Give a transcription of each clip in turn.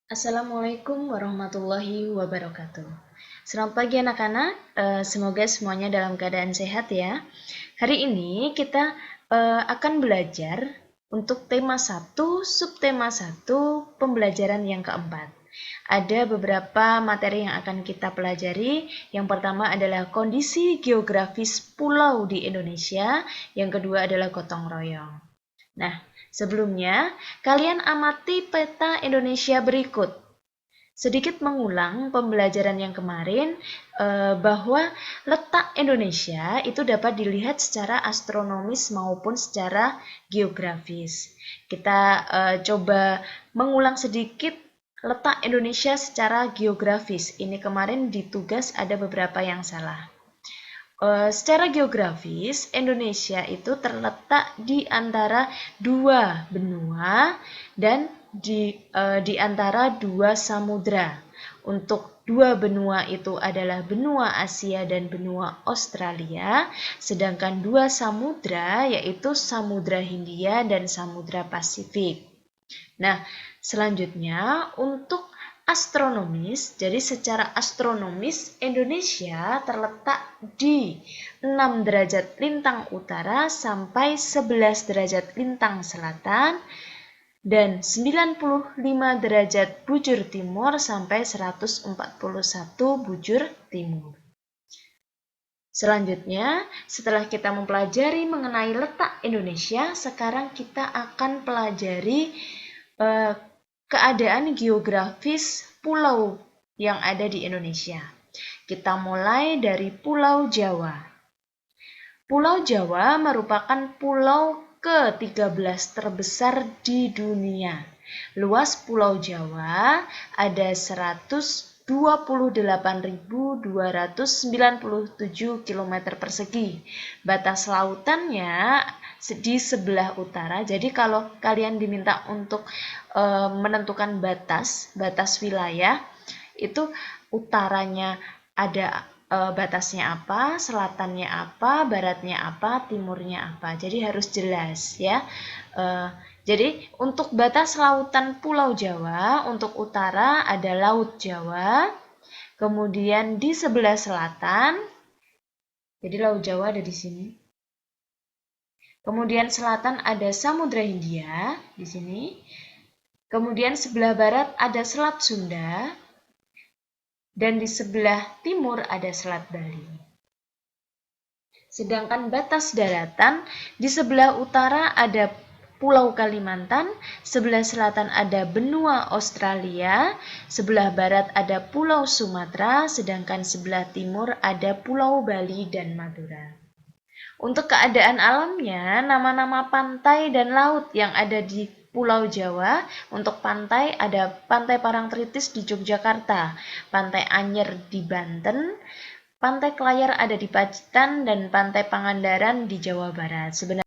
Assalamualaikum warahmatullahi wabarakatuh. Selamat pagi anak-anak, semoga semuanya dalam keadaan sehat ya. Hari ini kita akan belajar untuk tema 1, subtema 1, pembelajaran yang keempat. Ada beberapa materi yang akan kita pelajari. Yang pertama adalah kondisi geografis pulau di Indonesia, yang kedua adalah gotong royong. Nah, sebelumnya kalian amati peta Indonesia berikut. Sedikit mengulang pembelajaran yang kemarin bahwa letak Indonesia itu dapat dilihat secara astronomis maupun secara geografis. Kita coba mengulang sedikit letak Indonesia secara geografis. Ini kemarin di tugas ada beberapa yang salah. Secara geografis, Indonesia itu terletak di antara dua benua dan di antara dua samudra. Untuk dua benua itu adalah benua Asia dan benua Australia, sedangkan dua samudra yaitu Samudra Hindia dan Samudra Pasifik. Nah, selanjutnya untuk astronomis, jadi secara astronomis Indonesia terletak di 6 derajat lintang utara sampai 11 derajat lintang selatan dan 95 derajat bujur timur sampai 141 bujur timur. Selanjutnya, setelah kita mempelajari mengenai letak Indonesia, sekarang kita akan pelajari keadaan geografis pulau yang ada di Indonesia. Kita mulai dari Pulau Jawa. Pulau Jawa merupakan pulau ke-13 terbesar di dunia. Luas Pulau Jawa ada 128.297 km persegi. Batas lautannya di sebelah utara. Jadi kalau kalian diminta untuk menentukan batas wilayah, itu utaranya ada batasnya apa, selatannya apa, baratnya apa, timurnya apa. Jadi harus jelas ya. Jadi untuk batas lautan Pulau Jawa, untuk utara ada Laut Jawa, kemudian di sebelah selatan, jadi Laut Jawa ada di sini. Kemudian selatan ada Samudra Hindia di sini. Kemudian sebelah barat ada Selat Sunda dan di sebelah timur ada Selat Bali. Sedangkan batas daratan di sebelah utara ada Pulau Kalimantan, sebelah selatan ada benua Australia, sebelah barat ada Pulau Sumatera, sedangkan sebelah timur ada Pulau Bali dan Madura. Untuk keadaan alamnya, nama-nama pantai dan laut yang ada di Pulau Jawa, untuk pantai ada Pantai Parangtritis di Yogyakarta, Pantai Anyer di Banten, Pantai Klayar ada di Pacitan, dan Pantai Pangandaran di Jawa Barat. Sebenarnya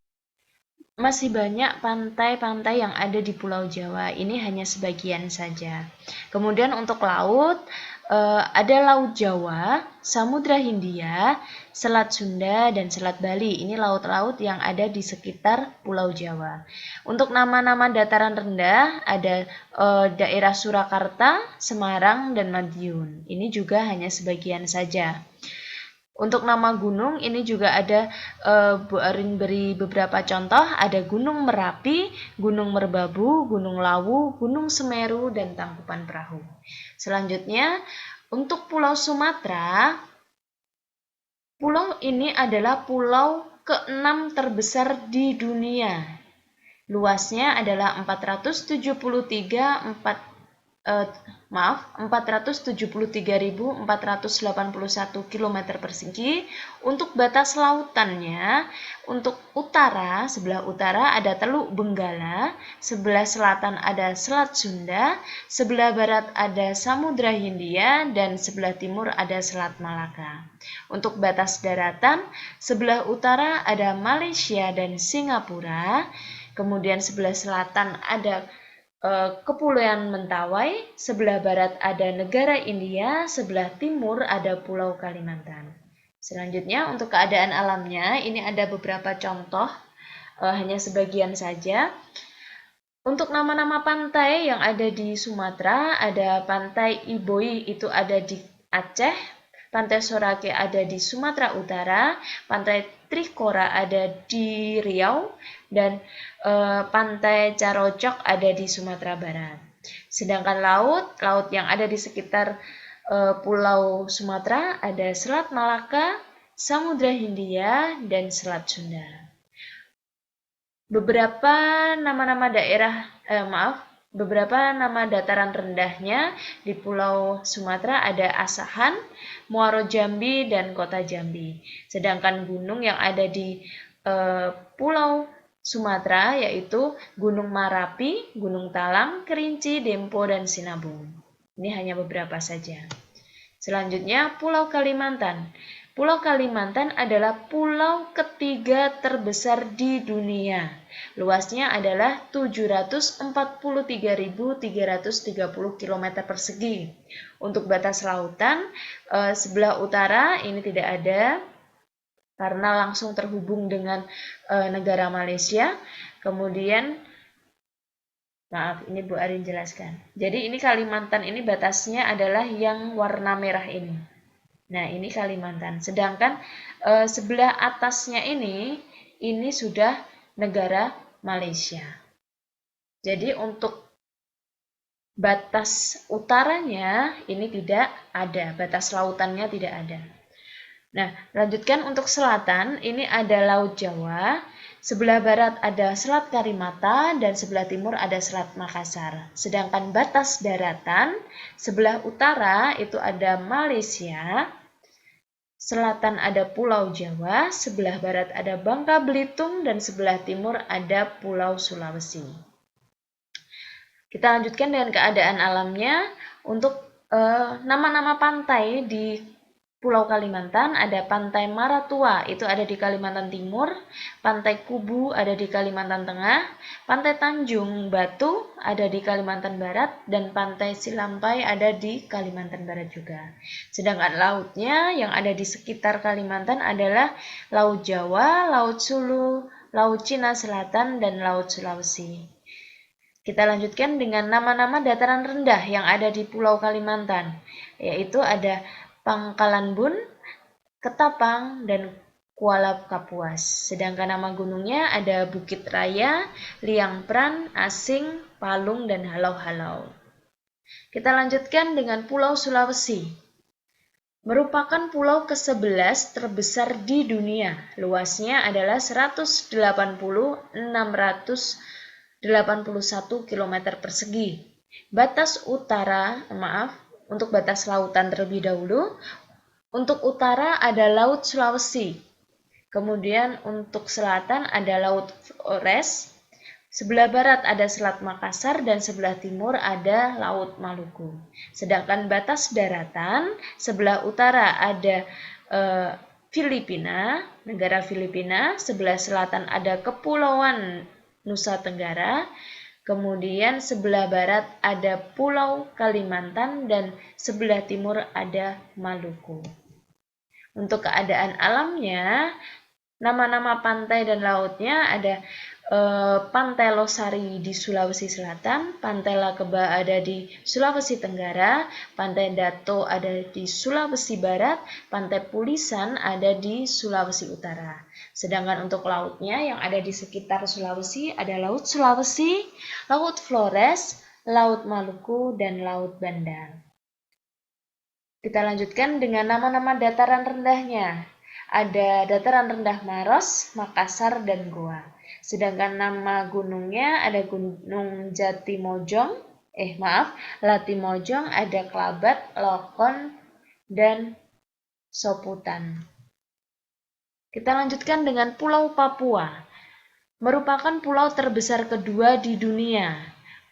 masih banyak pantai-pantai yang ada di Pulau Jawa, ini hanya sebagian saja. Kemudian untuk laut, ada Laut Jawa, Samudra Hindia, Selat Sunda, dan Selat Bali. Ini laut-laut yang ada di sekitar Pulau Jawa. Untuk nama-nama dataran rendah, ada daerah Surakarta, Semarang, dan Madiun. Ini juga hanya sebagian saja. Untuk nama gunung ini juga ada Bu Arin beri beberapa contoh, ada Gunung Merapi, Gunung Merbabu, Gunung Lawu, Gunung Semeru, dan Tangkuban Perahu. Selanjutnya, untuk Pulau Sumatera, pulau ini adalah pulau ke-6 terbesar di dunia. Luasnya adalah 473.481 km persegi. Untuk batas lautannya, untuk utara, sebelah utara ada Teluk Benggala, sebelah selatan ada Selat Sunda, sebelah barat ada Samudra Hindia, dan sebelah timur ada Selat Malaka. Untuk batas daratan, sebelah utara ada Malaysia dan Singapura, kemudian sebelah selatan ada Kepulauan Mentawai, sebelah barat ada negara India, sebelah timur ada Pulau Kalimantan. Selanjutnya untuk keadaan alamnya, ini ada beberapa contoh, hanya sebagian saja. Untuk nama-nama pantai yang ada di Sumatera, ada Pantai Iboi itu ada di Aceh, Pantai Sorake ada di Sumatera Utara, Pantai Trikora ada di Riau, dan Pantai Carocok ada di Sumatera Barat. Sedangkan laut yang ada di sekitar Pulau Sumatera ada Selat Malaka, Samudra Hindia, dan Selat Sunda. Beberapa nama dataran rendahnya di Pulau Sumatera ada Asahan, Muaro Jambi, dan Kota Jambi. Sedangkan gunung yang ada di Pulau Sumatera yaitu Gunung Marapi, Gunung Talang, Kerinci, Dempo, dan Sinabung. Ini hanya beberapa saja. Selanjutnya Pulau Kalimantan. Pulau Kalimantan adalah pulau ketiga terbesar di dunia. Luasnya adalah 743.330 km persegi. Untuk batas lautan, sebelah utara ini tidak ada karena langsung terhubung dengan negara Malaysia. Kemudian, maaf, ini Bu Arin jelaskan. Jadi ini Kalimantan ini batasnya adalah yang warna merah ini. Nah, ini Kalimantan. Sedangkan sebelah atasnya ini sudah negara Malaysia. Jadi untuk batas utaranya ini tidak ada, batas lautannya tidak ada. Nah, lanjutkan untuk selatan, ini ada Laut Jawa, sebelah barat ada Selat Karimata, dan sebelah timur ada Selat Makassar. Sedangkan batas daratan, sebelah utara itu ada Malaysia, selatan ada Pulau Jawa, sebelah barat ada Bangka Belitung, dan sebelah timur ada Pulau Sulawesi. Kita lanjutkan dengan keadaan alamnya. Untuk nama-nama pantai di Pulau Kalimantan ada Pantai Maratua, itu ada di Kalimantan Timur, Pantai Kubu ada di Kalimantan Tengah, Pantai Tanjung Batu ada di Kalimantan Barat, dan Pantai Silampai ada di Kalimantan Barat juga. Sedangkan lautnya yang ada di sekitar Kalimantan adalah Laut Jawa, Laut Sulu, Laut Cina Selatan, dan Laut Sulawesi. Kita lanjutkan dengan nama-nama dataran rendah yang ada di Pulau Kalimantan, yaitu ada Pangkalan Bun, Ketapang, dan Kuala Kapuas. Sedangkan nama gunungnya ada Bukit Raya, Liang Pran, Asing, Palung, dan Halau-Halau. Kita lanjutkan dengan Pulau Sulawesi. Merupakan pulau ke-11 terbesar di dunia. Luasnya adalah 180.681 km persegi. Untuk batas lautan terlebih dahulu, untuk utara ada Laut Sulawesi, kemudian untuk selatan ada Laut Flores, sebelah barat ada Selat Makassar, dan sebelah timur ada Laut Maluku. Sedangkan batas daratan, sebelah utara ada Filipina, negara Filipina, sebelah selatan ada Kepulauan Nusa Tenggara, kemudian sebelah barat ada Pulau Kalimantan, dan sebelah timur ada Maluku. Untuk keadaan alamnya, nama-nama pantai dan lautnya ada Pantai Losari di Sulawesi Selatan, Pantai Lakeba ada di Sulawesi Tenggara, Pantai Dato ada di Sulawesi Barat, Pantai Pulisan ada di Sulawesi Utara. Sedangkan untuk lautnya yang ada di sekitar Sulawesi ada Laut Sulawesi, Laut Flores, Laut Maluku, dan Laut Banda. Kita lanjutkan dengan nama-nama dataran rendahnya. Ada dataran rendah Maros, Makassar, dan Goa. Sedangkan nama gunungnya ada Gunung Latimojong, ada Klabat, Lokon, dan Soputan. Kita lanjutkan dengan Pulau Papua. Merupakan pulau terbesar kedua di dunia.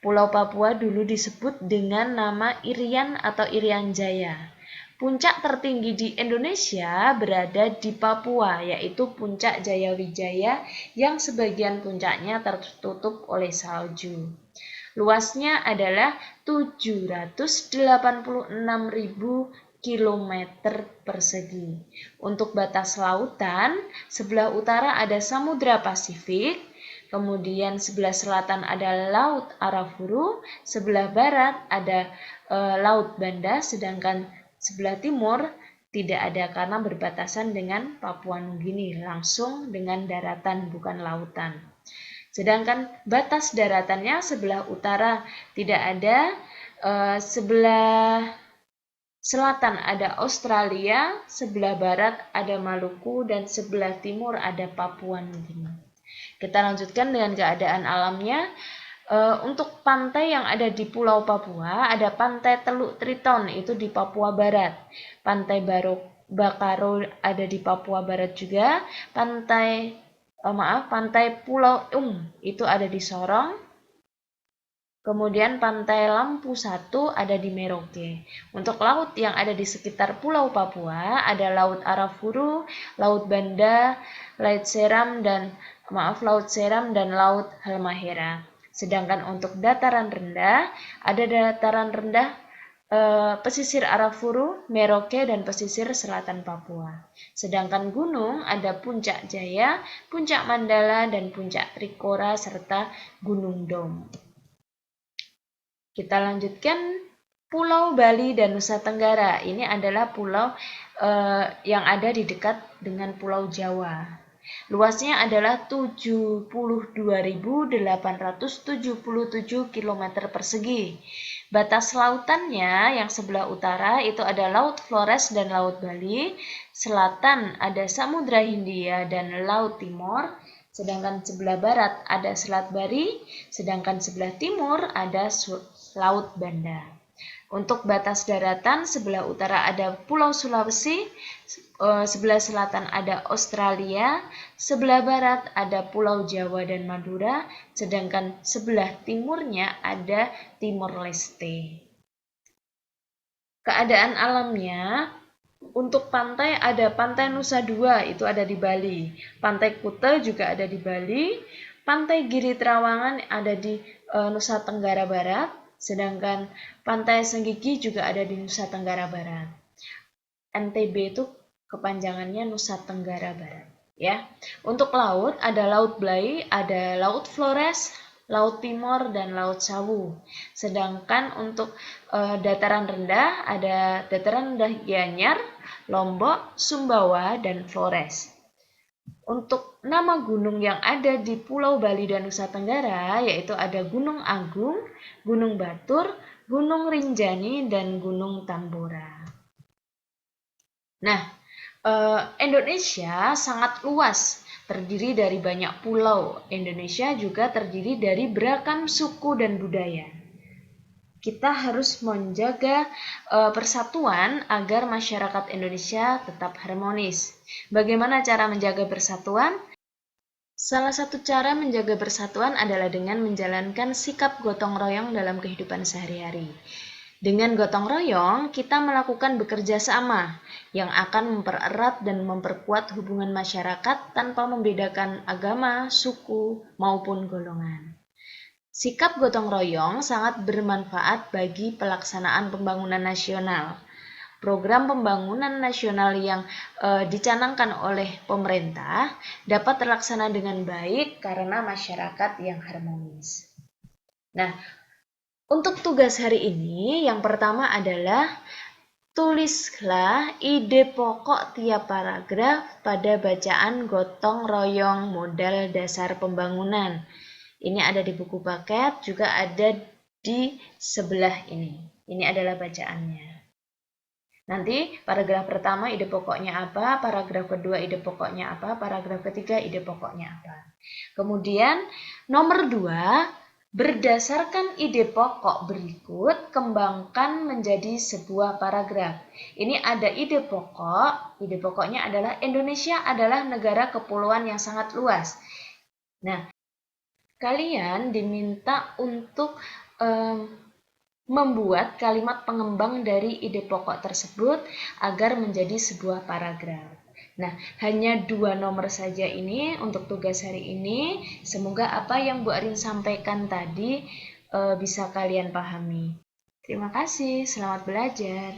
Pulau Papua dulu disebut dengan nama Irian atau Irian Jaya. Puncak tertinggi di Indonesia berada di Papua, yaitu Puncak Jayawijaya yang sebagian puncaknya tertutup oleh salju. Luasnya adalah 786.000 km persegi. Untuk batas lautan, sebelah utara ada Samudra Pasifik, Kemudian sebelah selatan ada Laut Arafuru, sebelah barat ada Laut Banda, sedangkan sebelah timur tidak ada karena berbatasan dengan Papua Nugini, langsung dengan daratan bukan lautan. Sedangkan batas daratannya sebelah utara tidak ada, sebelah selatan ada Australia, sebelah barat ada Maluku, dan sebelah timur ada Papua Nugini. Kita lanjutkan dengan keadaan alamnya. Untuk pantai yang ada di Pulau Papua, ada Pantai Teluk Triton, itu di Papua Barat. Pantai Bakaro ada di Papua Barat juga. Pantai Pulau itu ada di Sorong. Kemudian Pantai Lampu 1 ada di Merauke. Untuk laut yang ada di sekitar Pulau Papua ada Laut Arafuru, Laut Banda, Laut Seram dan Laut Halmahera. Sedangkan untuk dataran rendah ada dataran rendah pesisir Arafuru, Merauke, dan pesisir selatan Papua. Sedangkan gunung ada Puncak Jaya, Puncak Mandala, dan Puncak Trikora, serta Gunung Dom. Kita lanjutkan Pulau Bali dan Nusa Tenggara. Ini adalah pulau yang ada di dekat dengan Pulau Jawa. Luasnya adalah 72.877 km persegi. Batas lautannya yang sebelah utara itu ada Laut Flores dan Laut Bali, selatan ada Samudra Hindia dan Laut Timor, sedangkan sebelah barat ada Selat Bari, sedangkan sebelah timur ada Laut Banda. Untuk batas daratan sebelah utara ada Pulau Sulawesi, sebelah selatan ada Australia, sebelah barat ada Pulau Jawa dan Madura, sedangkan sebelah timurnya ada Timor Leste. Keadaan alamnya, untuk pantai ada Pantai Nusa Dua, itu ada di Bali. Pantai Kuta juga ada di Bali. Pantai Giri Trawangan ada di Nusa Tenggara Barat. Sedangkan Pantai Senggigi juga ada di Nusa Tenggara Barat. NTB itu kepanjangannya Nusa Tenggara Barat, ya. Untuk laut ada Laut Blai, ada Laut Flores, Laut Timor, dan Laut Sawu. Sedangkan untuk dataran rendah ada dataran rendah Gianyar, Lombok, Sumbawa, dan Flores. Untuk nama gunung yang ada di Pulau Bali dan Nusa Tenggara yaitu ada Gunung Agung, Gunung Batur, Gunung Rinjani, dan Gunung Tambora. Nah, Indonesia sangat luas, terdiri dari banyak pulau. Indonesia juga terdiri dari beragam suku dan budaya. Kita harus menjaga persatuan agar masyarakat Indonesia tetap harmonis. Bagaimana cara menjaga persatuan? Salah satu cara menjaga persatuan adalah dengan menjalankan sikap gotong royong dalam kehidupan sehari-hari. Dengan gotong royong, kita melakukan bekerja sama yang akan mempererat dan memperkuat hubungan masyarakat tanpa membedakan agama, suku, maupun golongan. Sikap gotong royong sangat bermanfaat bagi pelaksanaan pembangunan nasional. Program pembangunan nasional yang dicanangkan oleh pemerintah dapat terlaksana dengan baik karena masyarakat yang harmonis. Nah, untuk tugas hari ini, yang pertama adalah tulislah ide pokok tiap paragraf pada bacaan gotong royong modal dasar pembangunan. Ini ada di buku paket, juga ada di sebelah ini. Ini adalah bacaannya. Nanti paragraf pertama ide pokoknya apa, paragraf kedua ide pokoknya apa, paragraf ketiga ide pokoknya apa. Kemudian nomor 2, berdasarkan ide pokok berikut, kembangkan menjadi sebuah paragraf. Ini ada ide pokoknya adalah Indonesia adalah negara kepulauan yang sangat luas. Nah, kalian diminta untuk membuat kalimat pengembang dari ide pokok tersebut agar menjadi sebuah paragraf. Nah, hanya 2 nomor saja ini untuk tugas hari ini. Semoga apa yang Bu Arin sampaikan tadi bisa kalian pahami. Terima kasih, selamat belajar.